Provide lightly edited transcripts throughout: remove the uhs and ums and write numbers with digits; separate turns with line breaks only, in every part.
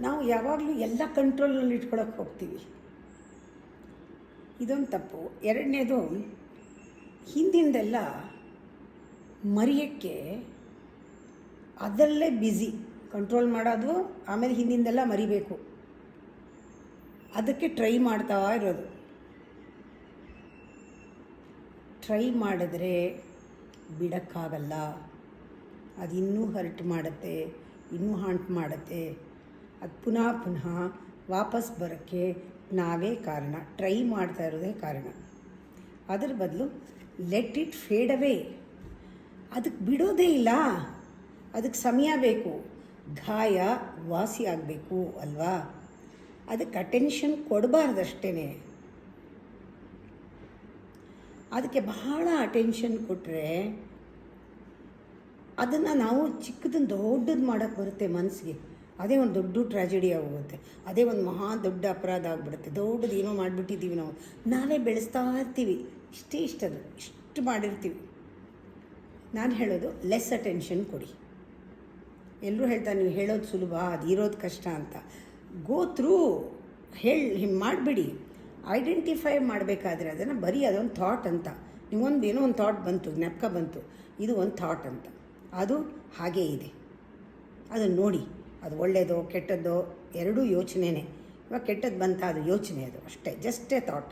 ನಾವು ಯಾವಾಗಲೂ ಎಲ್ಲ ಕಂಟ್ರೋಲ್ನಲ್ಲಿ ಇಟ್ಕೊಳಕ್ಕೆ ಹೋಗ್ತೀವಿ. ಇದೊಂದು ತಪ್ಪು. ಎರಡನೇದು, ಹಿಂದಿಂದೆಲ್ಲ ಮರೆಯೋಕ್ಕೆ ಅದರಲ್ಲೇ ಬ್ಯುಸಿ, ಕಂಟ್ರೋಲ್ ಮಾಡೋದು, ಆಮೇಲೆ ಹಿಂದಿಂದೆಲ್ಲ ಮರಿಬೇಕು, ಅದಕ್ಕೆ ಟ್ರೈ ಮಾಡ್ತಾ ಇರೋದು. ಟ್ರೈ ಮಾಡಿದ್ರೆ ಬಿಡೋಕ್ಕಾಗಲ್ಲ, ಅದು ಇನ್ನೂ ಹರ್ಟ್ ಮಾಡುತ್ತೆ, ಇನ್ನೂ ಹಾಂಟ್ ಮಾಡುತ್ತೆ. ಅದು ಪುನಃ ಪುನಃ ವಾಪಸ್ ಬರೋಕ್ಕೆ ನಾವೇ ಕಾರಣ, ಟ್ರೈ ಮಾಡ್ತಾ ಇರೋದೇ ಕಾರಣ. ಅದರ ಬದಲು ಲೆಟ್ ಇಟ್ ಫೇಡ್ ಅವೇ. ಅದಕ್ಕೆ ಬಿಡೋದೇ ಇಲ್ಲ, ಅದಕ್ಕೆ ಸಮಯ ಬೇಕು, ಗಾಯ ವಾಸಿ ಆಗಬೇಕು ಅಲ್ವಾ? ಅದಕ್ಕೆ ಅಟೆನ್ಷನ್ ಕೊಡಬಾರ್ದಷ್ಟೇ. ಅದಕ್ಕೆ ಬಹಳ ಅಟೆನ್ಷನ್ ಕೊಟ್ಟರೆ ಅದನ್ನು ನಾವು ಚಿಕ್ಕದನ್ನು ದೊಡ್ಡದು ಮಾಡೋಕ್ಕೆ ಬರುತ್ತೆ ಮನಸ್ಸಿಗೆ. ಅದೇ ಒಂದು ದೊಡ್ಡ ಟ್ರ್ಯಾಜಿಡಿ ಆಗೋಗುತ್ತೆ, ಅದೇ ಒಂದು ಮಹಾ ದೊಡ್ಡ ಅಪರಾಧ ಆಗಿಬಿಡುತ್ತೆ. ದೊಡ್ಡದು ಏನೋ ಮಾಡಿಬಿಟ್ಟಿದ್ದೀವಿ, ನಾವೇ ಬೆಳೆಸ್ತಾ ಇರ್ತೀವಿ, ಇಷ್ಟು ಮಾಡಿರ್ತೀವಿ. ನಾನು ಹೇಳೋದು ಲೆಸ್ ಅಟೆನ್ಷನ್ ಕೊಡಿ. ಎಲ್ಲರೂ ಹೇಳ್ತಾರೆ ನೀವು ಹೇಳೋದು ಸುಲಭ, ಅದು ಇರೋದು ಕಷ್ಟ ಅಂತ. ಗೋ ಥ್ರೂ ಮಾಡಿಬಿಡಿ. ಐಡೆಂಟಿಫೈ ಮಾಡಬೇಕಾದ್ರೆ ಅದನ್ನು ಬರೀ ಅದೊಂದು ಥಾಟ್ ಅಂತ, ನಿಮಗೊಂದು ಏನೋ ಒಂದು ಥಾಟ್ ಬಂತು, ಜ್ಞಾಪಕ ಬಂತು, ಇದು ಒಂದು ಥಾಟ್ ಅಂತ, ಅದು ಹಾಗೇ ಇದೆ, ಅದನ್ನು ನೋಡಿ. ಅದು ಒಳ್ಳೆಯದೋ ಕೆಟ್ಟದ್ದೋ ಎರಡೂ ಯೋಚನೆಯೇ. ಇವಾಗ ಕೆಟ್ಟದ್ದು ಬಂತ, ಅದು ಯೋಚನೆ, ಅದು ಅಷ್ಟೇ, ಜಸ್ಟ್ ಎ ಥಾಟ್.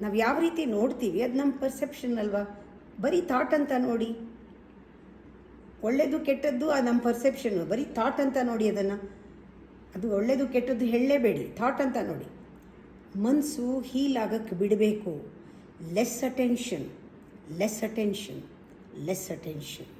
ನಾವು ಯಾವ ರೀತಿ ನೋಡ್ತೀವಿ ಅದು ನಮ್ಮ ಪರ್ಸೆಪ್ಷನ್ ಅಲ್ವಾ? ಬರೀ ಥಾಟ್ ಅಂತ ನೋಡಿ. ಒಳ್ಳೆಯದು ಕೆಟ್ಟದ್ದು ಅದು ನಮ್ಮ ಪರ್ಸೆಪ್ಷನ್ನು, ಬರೀ ಥಾಟ್ ಅಂತ ನೋಡಿ ಅದನ್ನು. ಅದು ಒಳ್ಳೆಯದು ಕೆಟ್ಟದ್ದು ಹೇಳಲೇಬೇಡಿ, ಥಾಟ್ ಅಂತ ನೋಡಿ. ಮನಸ್ಸು ಹೀಲ್ ಆಗೋಕ್ಕೆ ಬಿಡಬೇಕು. Less attention, less attention, less attention.